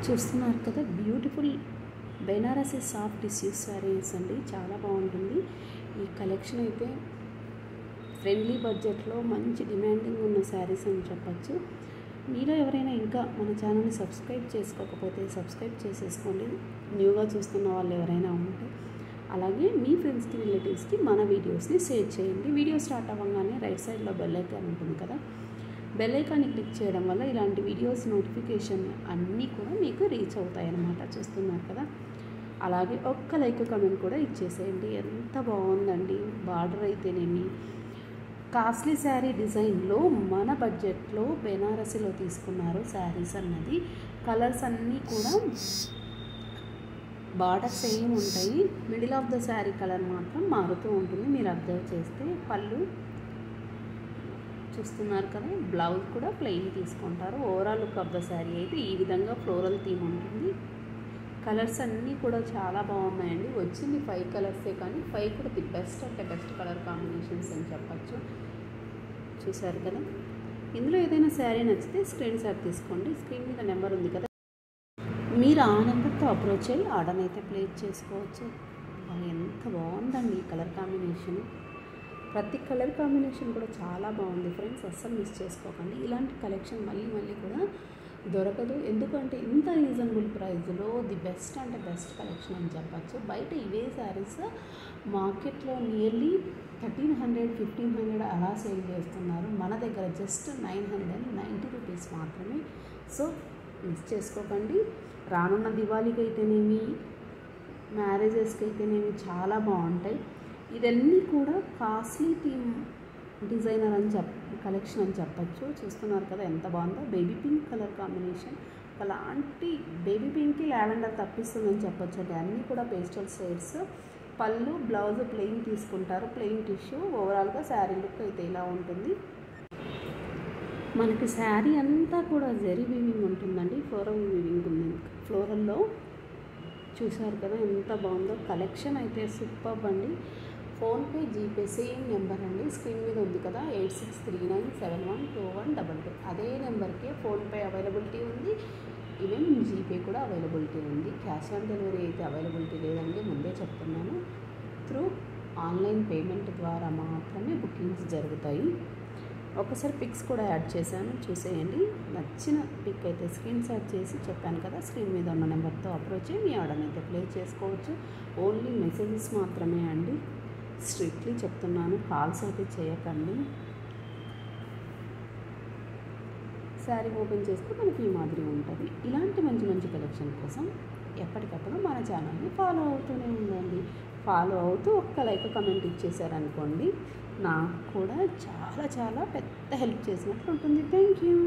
చూస్తున్నారు కదా, beautiful Banarasi soft tissue saris అండి. చాలా బాగుంటుంది ఈ కలెక్షన్. అయితే ఫ్రెండ్లీ బడ్జెట్లో మంచి డిమాండింగ్ ఉన్న శారీస్ అని చెప్పచ్చు. మీలో ఎవరైనా ఇంకా మన ఛానల్ని సబ్స్క్రైబ్ చేసుకోకపోతే సబ్స్క్రైబ్ చేసేసుకోండి, న్యూగా చూస్తున్న వాళ్ళు ఎవరైనా ఉంటే. అలాగే మీ ఫ్రెండ్స్కి, రిలేటివ్స్కి మన వీడియోస్ని షేర్ చేయండి. వీడియో స్టార్ట్ అవ్వగానే రైట్ సైడ్లో బెల్ ఐకాన్ ఉంటుంది కదా, బెల్ ఐకాన్ని క్లిక్ చేయడం వల్ల ఇలాంటి వీడియోస్ నోటిఫికేషన్ అన్నీ కూడా మీకు రీచ్ అవుతాయి అన్నమాట. చూస్తున్నారు కదా. అలాగే ఒక్క లైక్ కమెంట్ కూడా ఇచ్చేసేయండి. ఎంత బాగుందండి బార్డర్ అయితేనేమి. కాస్ట్లీ శారీ డిజైన్లో మన బడ్జెట్లో బెనారసీలో తీసుకున్నారు శారీస్ అన్నది. కలర్స్ అన్నీ కూడా బార్డర్ సేమ్ ఉంటాయి, middle of the sari colour మాత్రం మారుతూ ఉంటుంది. మీరు అబ్జర్వ్ చేస్తే పళ్ళు చూస్తున్నారు కదా, బ్లౌజ్ కూడా ప్లెయిన్ తీసుకుంటారు. Overall look of the sari అయితే ఈ విధంగా ఫ్లోరల్ థీమ్ ఉంటుంది. కలర్స్ అన్నీ కూడా చాలా బాగున్నాయండి. వచ్చింది 5 కలర్సే, కానీ 5 కూడా ది బెస్ట్ అంటే బెస్ట్ కలర్ కాంబినేషన్స్ అని చెప్పచ్చు. చూసారు కదా. ఇందులో ఏదైనా శారీ నచ్చితే స్క్రీన్ షాట్ తీసుకోండి. స్క్రీన్ మీద నెంబర్ ఉంది కదా, మీరు ఆ నెంబర్తో అప్రోచ్ అయ్యి ఆర్డర్ అయితే ప్లేస్ చేసుకోవచ్చు. ఎంత బాగుందండి ఈ కలర్ కాంబినేషన్. ప్రతి కలర్ కాంబినేషన్ కూడా చాలా బాగుంది ఫ్రెండ్స్, అస్సలు మిస్ చేసుకోకండి. ఇలాంటి కలెక్షన్ మళ్ళీ మళ్ళీ కూడా దొరకదు. ఎందుకంటే ఇంత రీజనబుల్ ప్రైస్లో ది బెస్ట్ అంటే బెస్ట్ కలెక్షన్ అని చెప్పచ్చు. బయట ఇవే శారీస్ మార్కెట్లో నియర్లీ 1300, 1500 అలా సేల్ చేస్తున్నారు. మన దగ్గర జస్ట్ 990 రూపీస్ మాత్రమే. సో మిస్ చేసుకోకండి. రానున్న దివాళీకి అయితేనేమి, మ్యారేజెస్కి అయితేనేమి చాలా బాగుంటాయి. ఇవన్నీ కూడా కాస్ట్లీ థీమ్ డిజైనర్ అని కలెక్షన్ అని చెప్పచ్చు. చూస్తున్నారు కదా ఎంత బాగుందో. బేబీ పింక్ కలర్ కాంబినేషన్, అలాంటి బేబీ పింక్కి లావెండర్ తప్పిస్తుందని చెప్పచ్చు అండి. అన్నీ కూడా పేస్టల్ షేడ్స్. పళ్ళు, బ్లౌజ్ ప్లెయిన్ తీసుకుంటారు, ప్లెయిన్ టిష్యూ. ఓవరాల్గా శారీ లుక్ అయితే ఇలా ఉంటుంది. మనకి శారీ అంతా కూడా జరీ వీవింగ్ ఉంటుందండి, ఫ్లోరల్ వీవింగ్ ఉంది ఫ్లోరల్లో. చూసారు కదా ఎంత బాగుందో. కలెక్షన్ అయితే సూపర్ అండి. ఫోన్పే, జీపే సేమ్ నెంబర్ అండి, స్క్రీన్ మీద ఉంది కదా, 8639712122. అదే నెంబర్కే ఫోన్పే అవైలబిలిటీ ఉంది, ఈవెన్ జీపే కూడా అవైలబిలిటీ ఉంది. క్యాష్ ఆన్ డెలివరీ అయితే అవైలబిలిటీ లేదండి, ముందే చెప్తున్నాను. త్రూ ఆన్లైన్ పేమెంట్ ద్వారా మాత్రమే బుకింగ్స్ జరుగుతాయి. ఒకసారి పిక్స్ కూడా యాడ్ చేశాను, చూసేయండి. నచ్చిన పిక్ అయితే స్క్రీన్ షాట్ చేసి చెప్పాను కదా, స్క్రీన్ మీద ఉన్న నెంబర్తో అప్రోచ్ అయ్యి మీ ఆర్డర్ అయితే ప్లేస్ చేసుకోవచ్చు. ఓన్లీ మెసేజెస్ మాత్రమే అండి, స్ట్రిక్ట్లీ చెప్తున్నాను, కాల్స్ అయితే చేయకండి. శారీ ఓపెన్ చేస్తే మనకి ఈ మాదిరి ఉంటుంది. ఇలాంటి మంచి మంచి కలెక్షన్ కోసం ఎప్పటికప్పుడు మన ఛానల్ని ఫాలో అవుతూనే ఉండండి. ఫాలో అవుతూ ఒక్క లైక్ కమెంట్ ఇచ్చేసారనుకోండి, నాకు కూడా చాలా చాలా పెద్ద హెల్ప్ చేసినట్లు ఉంటుంది. Thank you.